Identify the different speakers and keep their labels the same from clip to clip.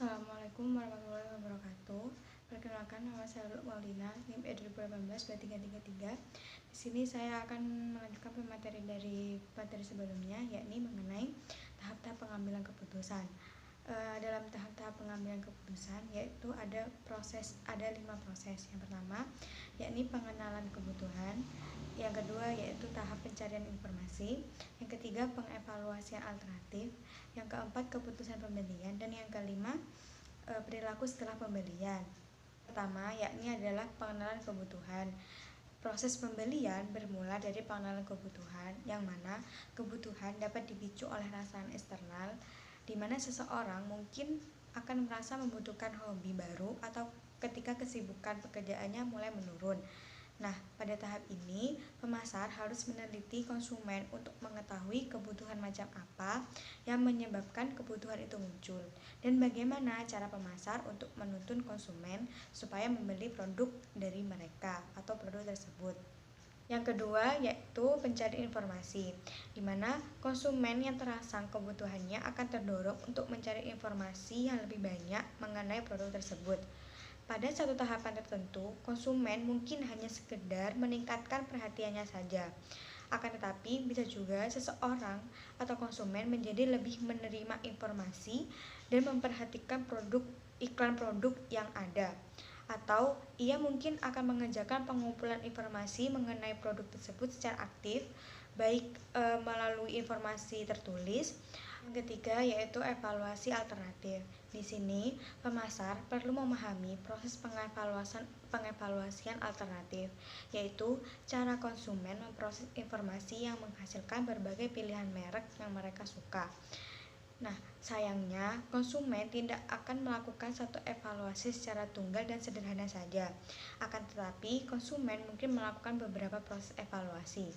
Speaker 1: Assalamualaikum warahmatullahi wabarakatuh. Perkenalkan, nama saya Lulu Maulina, NIM E2018-2333. Di sini saya akan melanjutkan pemateri dari materi sebelumnya, yakni mengenai tahap-tahap pengambilan keputusan. Dalam tahap-tahap pengambilan keputusan, yaitu ada 5 proses. Yang pertama, yakni pengenalan kebutuhan. Yang kedua, yaitu tahap pencarian informasi. Yang ketiga, pengevaluasian alternatif. Yang keempat, keputusan pembelian. Dan yang kelima, perilaku setelah pembelian. Pertama, yakni adalah pengenalan kebutuhan. Proses pembelian bermula dari pengenalan kebutuhan, yang mana kebutuhan dapat dipicu oleh rangsangan eksternal, di mana seseorang mungkin akan merasa membutuhkan hobi baru atau ketika kesibukan pekerjaannya mulai menurun. Nah, pada tahap ini, pemasar harus meneliti konsumen untuk mengetahui kebutuhan macam apa yang menyebabkan kebutuhan itu muncul, dan bagaimana cara pemasar untuk menuntun konsumen supaya membeli produk dari mereka atau produk tersebut. Yang kedua, yaitu pencari informasi, di mana konsumen yang terangsang kebutuhannya akan terdorong untuk mencari informasi yang lebih banyak mengenai produk tersebut. Pada satu tahapan tertentu, konsumen mungkin hanya sekedar meningkatkan perhatiannya saja. Akan tetapi, bisa juga seseorang atau konsumen menjadi lebih menerima informasi dan memperhatikan iklan produk yang ada. Atau ia mungkin akan mengerjakan pengumpulan informasi mengenai produk tersebut secara aktif, baik melalui informasi tertulis. Yang ketiga, yaitu evaluasi alternatif. Di sini, pemasar perlu memahami proses pengevaluasian alternatif, yaitu cara konsumen memproses informasi yang menghasilkan berbagai pilihan merek yang mereka suka. Nah, sayangnya konsumen tidak akan melakukan satu evaluasi secara tunggal dan sederhana saja. Akan tetapi, konsumen mungkin melakukan beberapa proses evaluasi.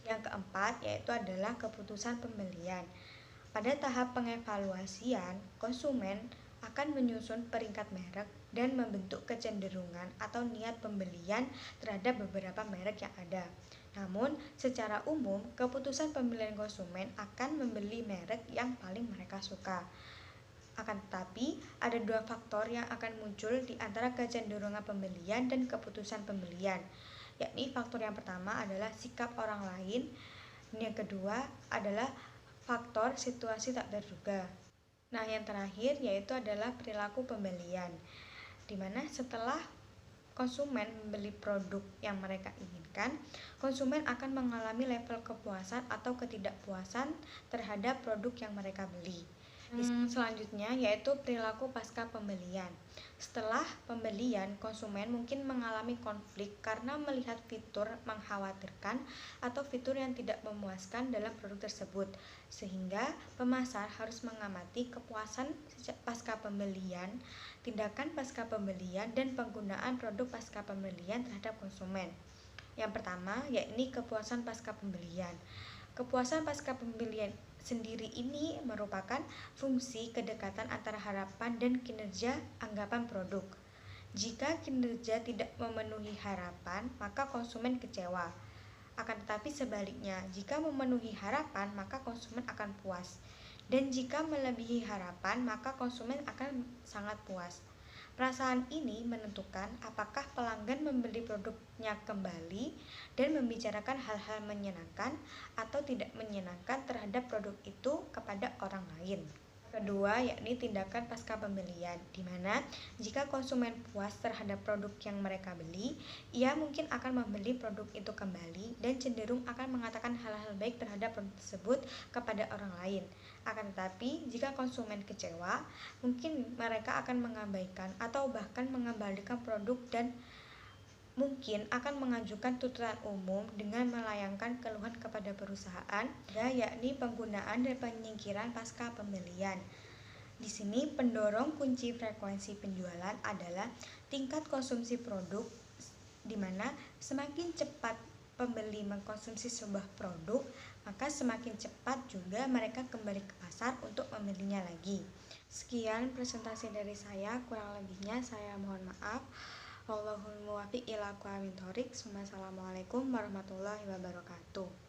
Speaker 1: Yang keempat, yaitu adalah keputusan pembelian. Pada tahap pengevaluasian, konsumen akan menyusun peringkat merek dan membentuk kecenderungan atau niat pembelian terhadap beberapa merek yang ada. Namun, secara umum, keputusan pembelian konsumen akan membeli merek yang paling mereka suka. Akan tetapi, ada dua faktor yang akan muncul di antara kecenderungan pembelian dan keputusan pembelian, yakni faktor yang pertama adalah sikap orang lain, dan yang kedua adalah faktor situasi tak terduga. Nah, yang terakhir yaitu adalah perilaku pembelian, di mana setelah konsumen membeli produk yang mereka inginkan, konsumen akan mengalami level kepuasan atau ketidakpuasan terhadap produk yang mereka beli. Selanjutnya yaitu perilaku pasca pembelian. Setelah pembelian, konsumen mungkin mengalami konflik karena melihat fitur mengkhawatirkan atau fitur yang tidak memuaskan dalam produk tersebut, sehingga pemasar harus mengamati kepuasan pasca pembelian, tindakan pasca pembelian, dan penggunaan produk pasca pembelian terhadap konsumen. Yang pertama, yakni kepuasan pasca pembelian. Kepuasan pasca pembelian sendiri ini merupakan fungsi kedekatan antara harapan dan kinerja anggapan produk. Jika kinerja tidak memenuhi harapan, maka konsumen kecewa. Akan tetapi sebaliknya, jika memenuhi harapan, maka konsumen akan puas. Dan jika melebihi harapan, maka konsumen akan sangat puas. Perasaan ini menentukan apakah pelanggan membeli produknya kembali dan membicarakan hal-hal menyenangkan atau tidak menyenangkan terhadap produk itu kepada orang lain. Kedua, yakni tindakan pasca pembelian, di mana jika konsumen puas terhadap produk yang mereka beli, ia mungkin akan membeli produk itu kembali dan cenderung akan mengatakan hal-hal baik terhadap produk tersebut kepada orang lain. Akan tetapi, jika konsumen kecewa, mungkin mereka akan mengabaikan atau bahkan mengembalikan produk dan mungkin akan mengajukan tuntutan umum dengan melayangkan keluhan kepada perusahaan, yakni penggunaan dan penyingkiran pasca pembelian. Di sini pendorong kunci frekuensi penjualan adalah tingkat konsumsi produk, di mana semakin cepat pembeli mengkonsumsi sebuah produk, maka semakin cepat juga mereka kembali ke pasar untuk membelinya lagi. Sekian presentasi dari saya, kurang lebihnya saya mohon maaf. Wallahul muwaffiq ila aqwamit thoriq. Wassalamualaikum warahmatullahi wabarakatuh.